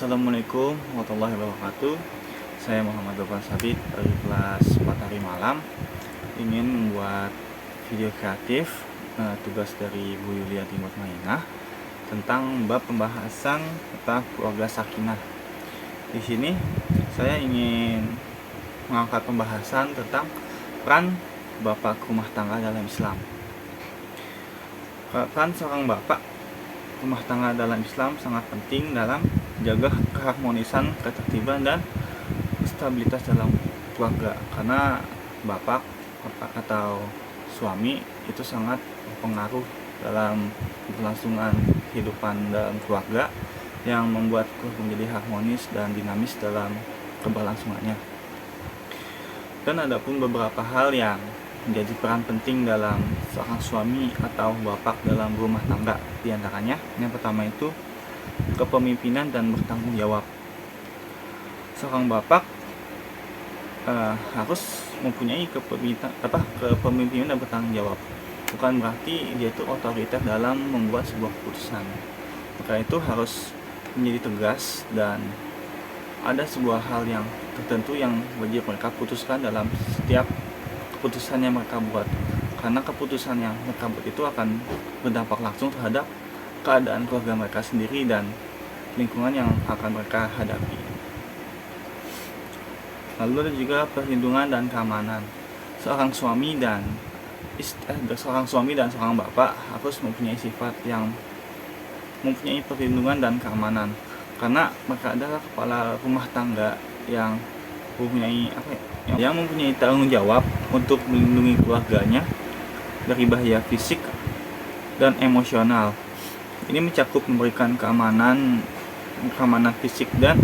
Assalamualaikum warahmatullahi wabarakatuh. Saya Muhammad Gofar Sabit dari kelas Matahari Malam. Ingin membuat video kreatif tugas dari Bu Yulia Timur Mainah tentang bab pembahasan tentang keluarga sakinah. Di sini saya ingin mengangkat pembahasan tentang peran bapak rumah tangga dalam Islam. Peran seorang bapak rumah tangga dalam Islam sangat penting dalam menjaga keharmonisan, ketertiban, dan stabilitas dalam keluarga. Karena bapak atau suami itu sangat berpengaruh dalam keberlangsungan kehidupan dalam keluarga yang membuat keluarga menjadi harmonis dan dinamis dalam keberlangsungannya. Dan ada pun beberapa hal yang menjadi peran penting dalam seorang suami atau bapak dalam rumah tangga. Di antaranya, yang pertama itu kepemimpinan dan bertanggung jawab. Seorang bapak harus mempunyai kepemimpinan dan bertanggung jawab. Bukan berarti dia itu otoriter dalam membuat sebuah keputusan. Maka itu harus menjadi tegas dan ada sebuah hal yang tertentu yang wajib mereka putuskan dalam setiap keputusan yang mereka buat, karena keputusan yang mereka buat itu akan berdampak langsung terhadap keadaan keluarga mereka sendiri dan lingkungan yang akan mereka hadapi. Lalu ada juga perlindungan dan keamanan. Seorang suami dan seorang bapak harus mempunyai sifat yang mempunyai perlindungan dan keamanan, karena mereka adalah kepala rumah tangga yang mempunyai tanggung jawab untuk melindungi keluarganya dari bahaya fisik dan emosional. Ini mencakup memberikan keamanan fisik dan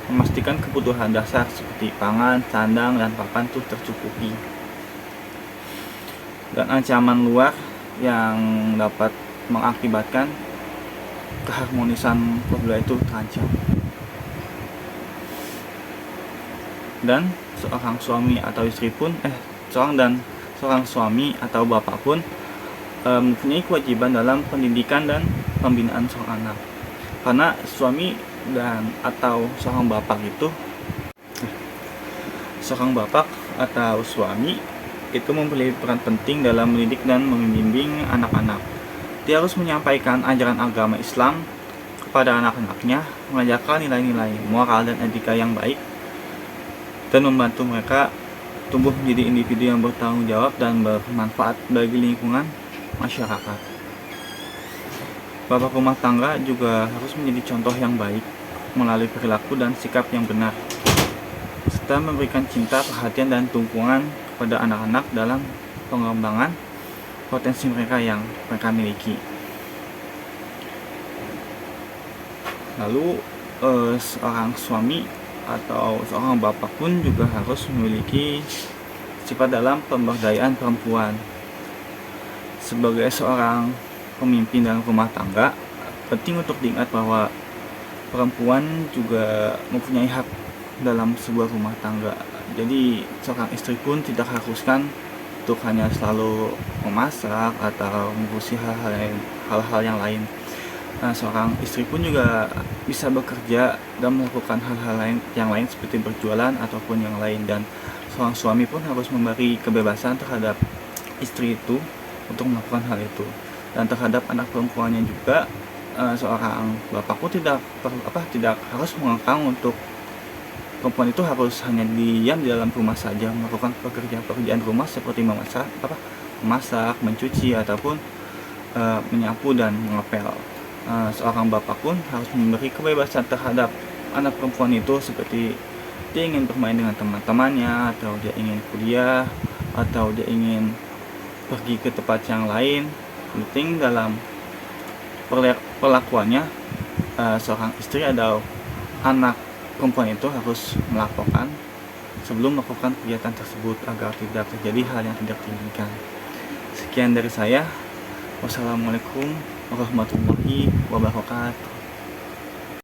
memastikan kebutuhan dasar seperti pangan, sandang, dan papan itu tercukupi. Dan ancaman luar yang dapat mengakibatkan keharmonisan keluarga itu terancam. Dan seorang suami atau istri pun seorang suami atau bapak pun mempunyai kewajiban dalam pendidikan dan pembinaan seorang anak. Karena suami atau seorang bapak atau suami itu memiliki peran penting dalam mendidik dan membimbing anak-anak. Dia harus menyampaikan ajaran agama Islam kepada anak-anaknya, mengajarkan nilai-nilai moral dan etika yang baik, dan membantu mereka tumbuh menjadi individu yang bertanggung jawab dan bermanfaat bagi lingkungan masyarakat. Bapak rumah tangga juga harus menjadi contoh yang baik melalui perilaku dan sikap yang benar, serta memberikan cinta, perhatian, dan dukungan kepada anak-anak dalam pengembangan potensi mereka yang mereka miliki. Lalu seorang suami atau seorang bapak pun juga harus memiliki sifat dalam pemberdayaan perempuan. Sebagai seorang pemimpin dalam rumah tangga, penting untuk diingat bahwa perempuan juga mempunyai hak dalam sebuah rumah tangga. Jadi seorang istri pun tidak haruskan untuk hanya selalu memasak atau mengurusi hal-hal yang lain. Seorang istri pun juga bisa bekerja dan melakukan hal-hal yang lain seperti berjualan ataupun yang lain, dan seorang suami pun harus memberi kebebasan terhadap istri itu untuk melakukan hal itu. Dan terhadap anak perempuannya juga, seorang bapak pun tidak harus mengekang untuk perempuan itu harus hanya diam di dalam rumah saja melakukan pekerjaan rumah seperti memasak, mencuci, ataupun menyapu dan mengepel. Seorang bapak pun harus memberi kebebasan terhadap anak perempuan itu, seperti dia ingin bermain dengan teman-temannya, atau dia ingin kuliah, atau dia ingin pergi ke tempat yang lain. Penting dalam perlakuannya, seorang istri atau anak perempuan itu harus melaporkan sebelum melakukan kegiatan tersebut agar tidak terjadi hal yang tidak diinginkan. Sekian dari saya. Wassalamualaikum warahmatullahi wabarakatuh.